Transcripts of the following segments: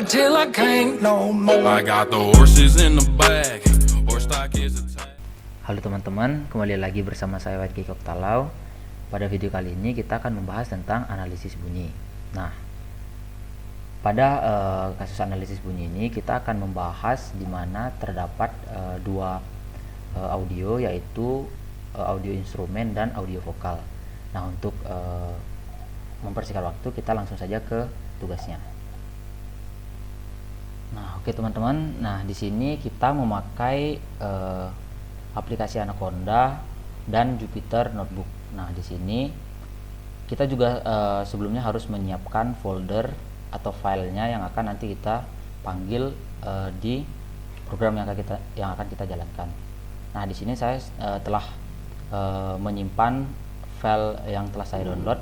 till I can't no more. I got the horses in the bag. Horse stock is a tag. Halo teman-teman, kembali lagi bersama saya White Kikok Talau. Pada video kali ini kita akan membahas tentang analisis bunyi. Nah, pada kasus analisis bunyi ini kita akan membahas di mana terdapat dua audio, yaitu audio instrumen dan audio vokal. Nah, untuk mempersingkat waktu kita langsung saja ke tugasnya. Nah, oke teman-teman. Nah, di sini kita memakai aplikasi Anaconda dan Jupyter Notebook. Nah, di sini kita juga sebelumnya harus menyiapkan folder atau filenya yang akan nanti kita panggil di program yang akan kita jalankan. Nah, di sini saya telah menyimpan file yang telah saya download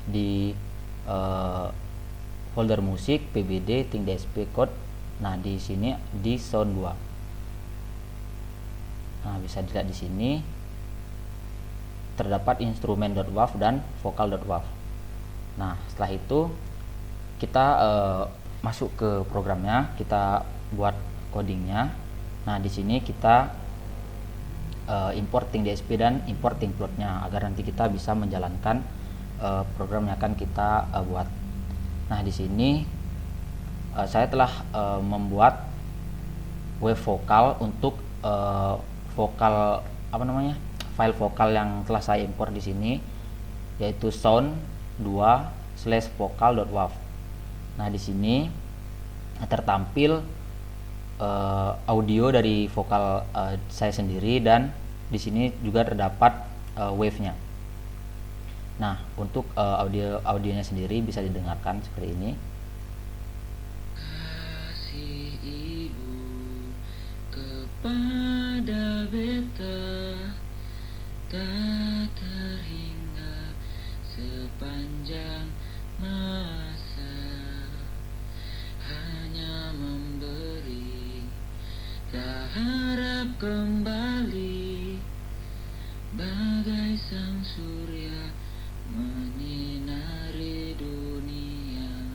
di folder musik pbd ting dsp code. Nah, di sini di sound 2. Nah, bisa dilihat di sini terdapat instrumen.wav dan vokal.wav. Nah, setelah itu kita masuk ke programnya, kita buat codingnya. Nah, di sini kita importing DSP dan importing plotnya agar nanti kita bisa menjalankan program yang akan kita buat. Nah, di sini saya telah membuat wave vokal untuk vokal file vokal yang telah saya import di sini, yaitu sound2/vokal.wav. Nah, di sini tertampil audio dari vokal saya sendiri, dan di sini juga terdapat wave-nya. Nah, untuk audionya sendiri bisa didengarkan seperti ini. Kasih ibu kepada beta tak terhingga sepanjang masa, hanya memberi, tak harap kembali, bagai sang surya menyinari dunia.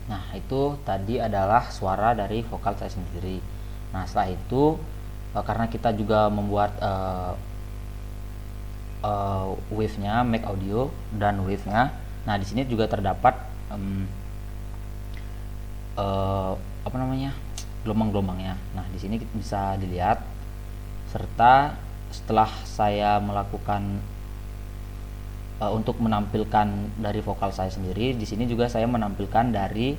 Nah, itu tadi adalah suara dari vokal saya sendiri. Nah, setelah itu karena kita juga membuat wave-nya, make audio dan wave-nya. Nah, di sini juga terdapat gelombang-gelombangnya. Nah, di sini bisa dilihat, serta setelah saya melakukan untuk menampilkan dari vokal saya sendiri, di sini juga saya menampilkan dari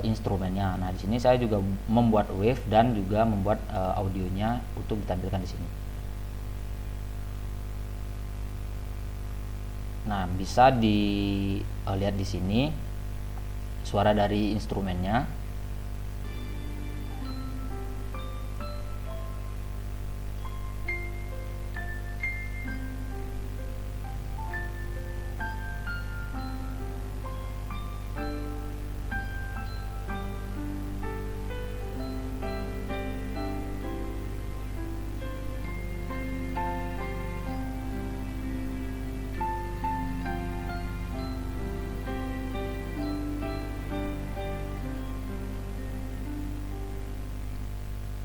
instrumennya. Nah, di sini saya juga membuat wave dan juga membuat audionya untuk ditampilkan di sini. Nah, bisa dilihat di sini suara dari instrumennya.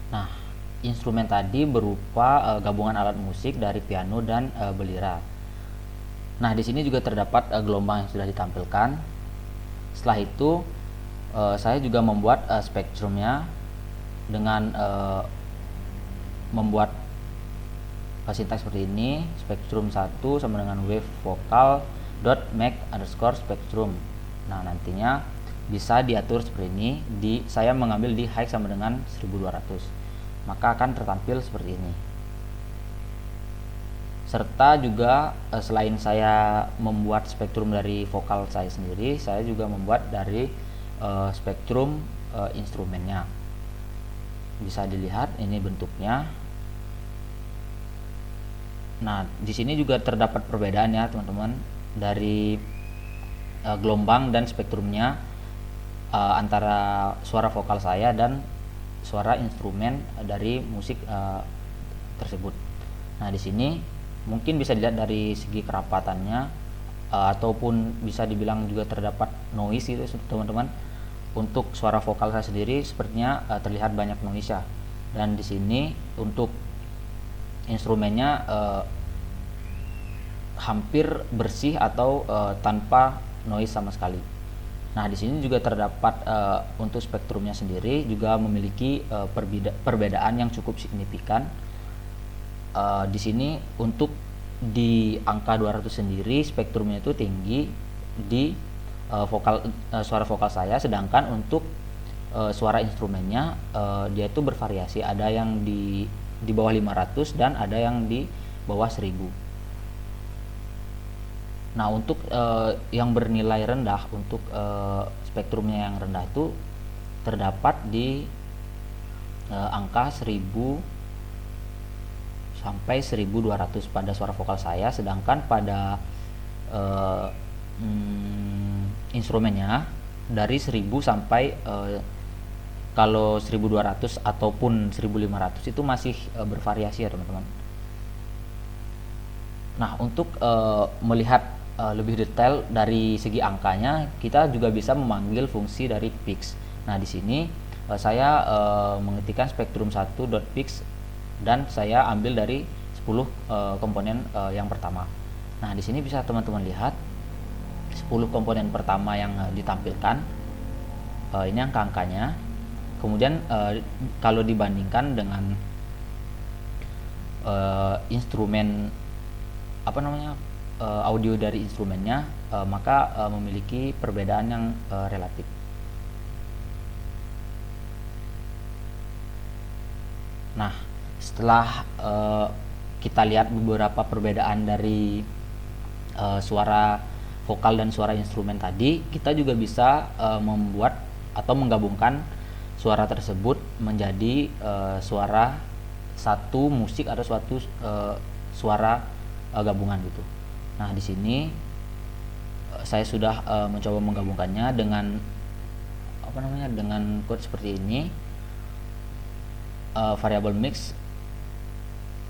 Nah, instrumen tadi berupa gabungan alat musik dari piano dan belira. Nah, di sini juga terdapat gelombang yang sudah ditampilkan. Setelah itu saya juga membuat spektrumnya dengan membuat sintaks seperti ini. Spektrum 1 sama dengan wave vokal dot make underscore spektrum. Nah, nantinya bisa diatur seperti ini. Saya mengambil di high sama dengan 1200, maka akan tertampil seperti ini. Serta juga selain saya membuat spektrum dari vokal saya sendiri, saya juga membuat dari spektrum instrumennya. Bisa dilihat ini bentuknya. Nah, di sini juga terdapat perbedaan ya teman-teman, dari gelombang dan spektrumnya antara suara vokal saya dan suara instrumen dari musik tersebut. Nah, di sini mungkin bisa dilihat dari segi kerapatannya ataupun bisa dibilang juga terdapat noise itu teman-teman. Untuk suara vokal saya sendiri sepertinya terlihat banyak noise ya. Dan di sini untuk instrumennya hampir bersih atau tanpa noise sama sekali. Nah, di sini juga terdapat untuk spektrumnya sendiri juga memiliki perbedaan yang cukup signifikan. Di sini untuk di angka 200 sendiri spektrumnya itu tinggi di suara vokal saya, sedangkan untuk suara instrumennya dia itu bervariasi, ada yang di bawah 500 dan ada yang di bawah 1000. Nah, untuk yang bernilai rendah, untuk spektrumnya yang rendah itu terdapat di angka 1000 sampai 1200 pada suara vokal saya, sedangkan pada instrumennya dari 1000 sampai kalau 1200 ataupun 1500 itu masih bervariasi ya teman-teman. Nah, untuk melihat lebih detail dari segi angkanya, kita juga bisa memanggil fungsi dari pitch. Nah, di sini saya mengetikkan spektrum 1.pitch dan saya ambil dari 10 komponen yang pertama. Nah, di sini bisa teman-teman lihat 10 komponen pertama yang ditampilkan, ini angka-angkanya. Kemudian kalau dibandingkan dengan instrumen audio dari instrumennya, maka memiliki perbedaan yang relatif. Nah, setelah kita lihat beberapa perbedaan dari suara vokal dan suara instrumen tadi, kita juga bisa membuat atau menggabungkan suara tersebut menjadi suara satu musik atau suatu suara gabungan gitu. Nah, di sini saya sudah mencoba menggabungkannya dengan dengan code seperti ini, variable mix,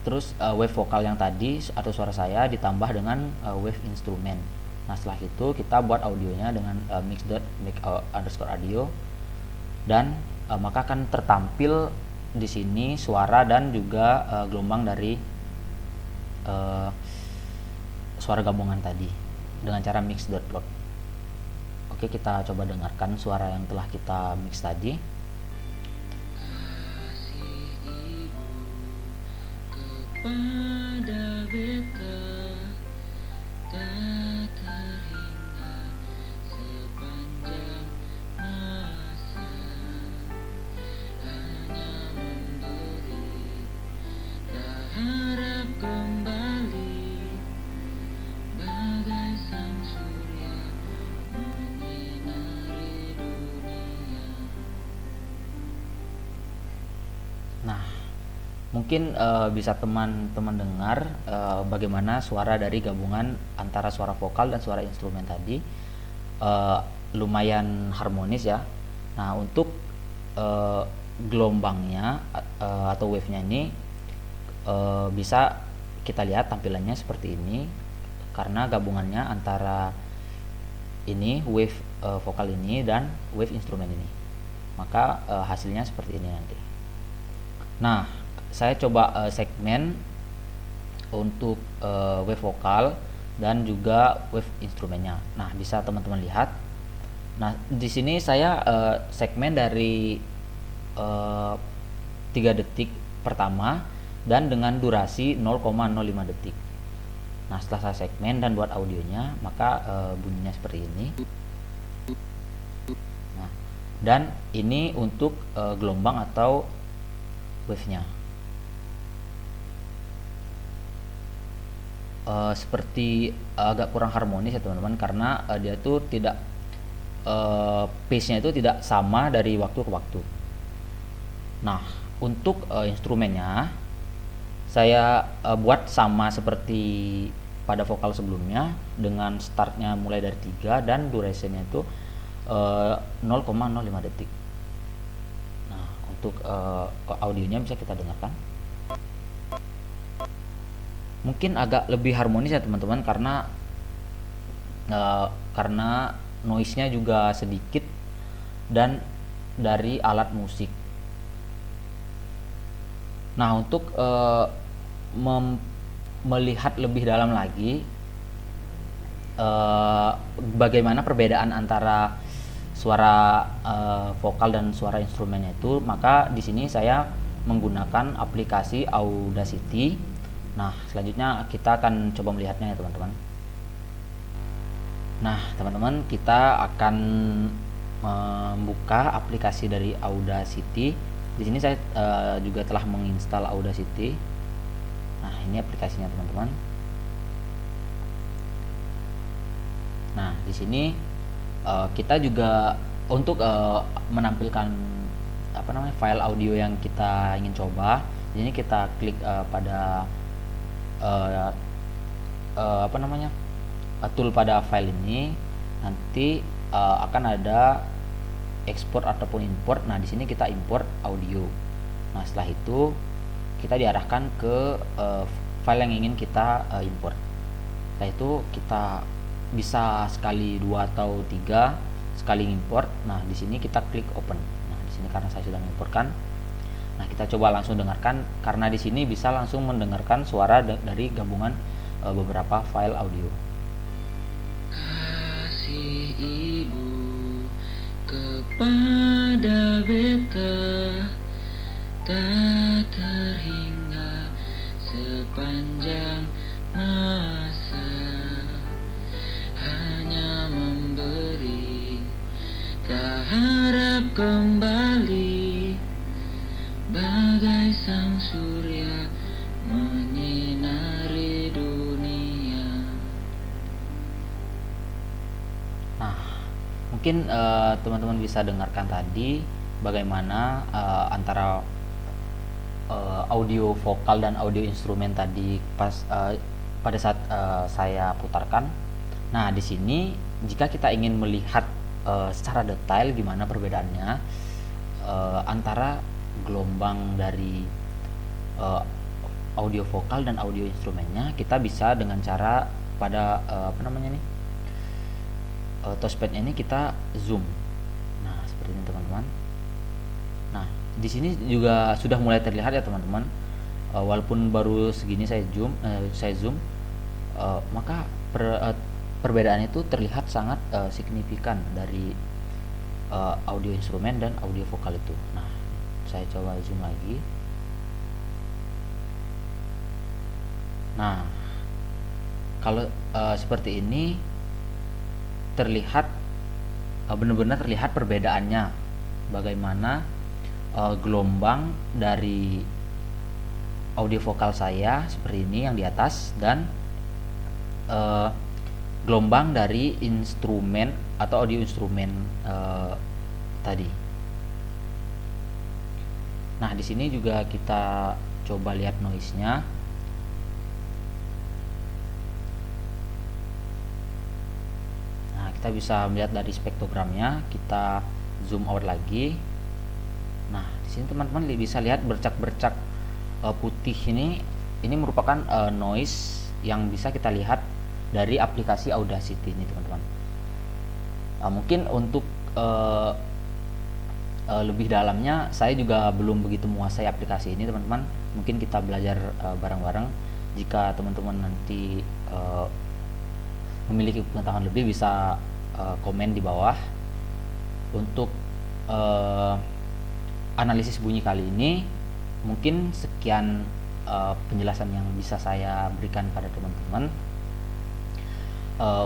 terus wave vokal yang tadi atau suara saya ditambah dengan wave instrumen. Nah, setelah itu kita buat audionya dengan mix.make_audio, dan maka akan tertampil di sini suara dan juga gelombang dari suara gabungan tadi dengan cara mix.plot. Oke, kita coba dengarkan suara yang telah kita mix tadi. Pada beta tak terhingga sepanjang masa, hanya memberi, tak harap kembali, bagai sang surya menyinari dunia. Nah, mungkin bisa teman-teman dengar bagaimana suara dari gabungan antara suara vokal dan suara instrumen tadi lumayan harmonis ya. Nah, untuk gelombangnya atau wave-nya ini bisa kita lihat tampilannya seperti ini, karena gabungannya antara ini wave vokal ini dan wave instrumen ini, maka hasilnya seperti ini nanti. Nah, saya coba segmen untuk wave vokal dan juga wave instrumennya. Nah, bisa teman-teman lihat. Nah, di sini saya segmen dari 3 detik pertama dan dengan durasi 0,05 detik. Nah, setelah saya segmen dan buat audionya, maka bunyinya seperti ini. Nah, dan ini untuk gelombang atau wave-nya. Seperti agak kurang harmonis ya teman-teman, karena dia tuh tidak pace-nya itu tidak sama dari waktu ke waktu. Nah, untuk instrumennya saya buat sama seperti pada vokal sebelumnya, dengan startnya mulai dari 3 dan durasinya itu 0,05 detik. Nah, untuk audionya bisa kita dengarkan. Mungkin agak lebih harmonis ya teman-teman, karena karena noise-nya juga sedikit dan dari alat musik. Nah, untuk melihat lebih dalam lagi bagaimana perbedaan antara suara vokal dan suara instrumennya itu, maka di sini saya menggunakan aplikasi Audacity. Nah, selanjutnya kita akan coba melihatnya ya teman-teman. Nah, teman-teman, kita akan membuka aplikasi dari Audacity. Di sini saya juga telah menginstal Audacity. Nah, ini aplikasinya teman-teman. Nah, di sini kita juga untuk menampilkan file audio yang kita ingin coba. Di sini kita klik pada tool pada file ini. Nanti akan ada export ataupun import. Nah, di sini kita import audio. Nah, setelah itu kita diarahkan ke file yang ingin kita import. Setelah itu kita bisa sekali 2 atau 3 sekali import. Nah, di sini kita klik open. Nah, di sini karena saya sudah mengimportkan. Nah, kita coba langsung dengarkan karena di sini bisa langsung mendengarkan suara dari gabungan beberapa file audio. Kasih ibu kepada beta tak terhingga sepanjang masa, hanya memberi tak harap kembali, bagai sang surya menyinari dunia. Nah, mungkin teman-teman bisa dengarkan tadi bagaimana antara audio vokal dan audio instrumen tadi pada saat saya putarkan. Nah, di sini jika kita ingin melihat secara detail gimana perbedaannya antara gelombang dari audio vokal dan audio instrumennya, kita bisa dengan cara pada touchpad-nya ini kita zoom. Nah, seperti ini teman-teman. Nah, di sini juga sudah mulai terlihat ya teman-teman. Walaupun baru segini saya zoom, maka perbedaan itu terlihat sangat signifikan dari audio instrumen dan audio vokal itu. Nah, saya coba zoom lagi. Nah, kalau seperti ini terlihat benar-benar terlihat perbedaannya, bagaimana gelombang dari audio vokal saya seperti ini yang di atas dan gelombang dari instrumen atau audio instrumen tadi. Nah, di sini juga kita coba lihat noise-nya. Nah, kita bisa melihat dari spektrogramnya. Kita zoom out lagi. Nah, di sini teman-teman bisa lihat bercak-bercak putih ini merupakan noise yang bisa kita lihat dari aplikasi Audacity ini teman-teman. Mungkin untuk lebih dalamnya saya juga belum begitu menguasai aplikasi ini teman-teman. Mungkin kita belajar bareng-bareng. Jika teman-teman nanti memiliki pengetahuan lebih, bisa komen di bawah. Untuk analisis bunyi kali ini mungkin sekian penjelasan yang bisa saya berikan pada teman-teman.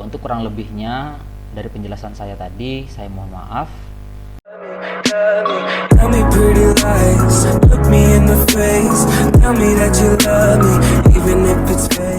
Untuk kurang lebihnya dari penjelasan saya tadi, saya mohon maaf. Tell me pretty lies, look me in the face. Tell me that you love me, even if it's fake.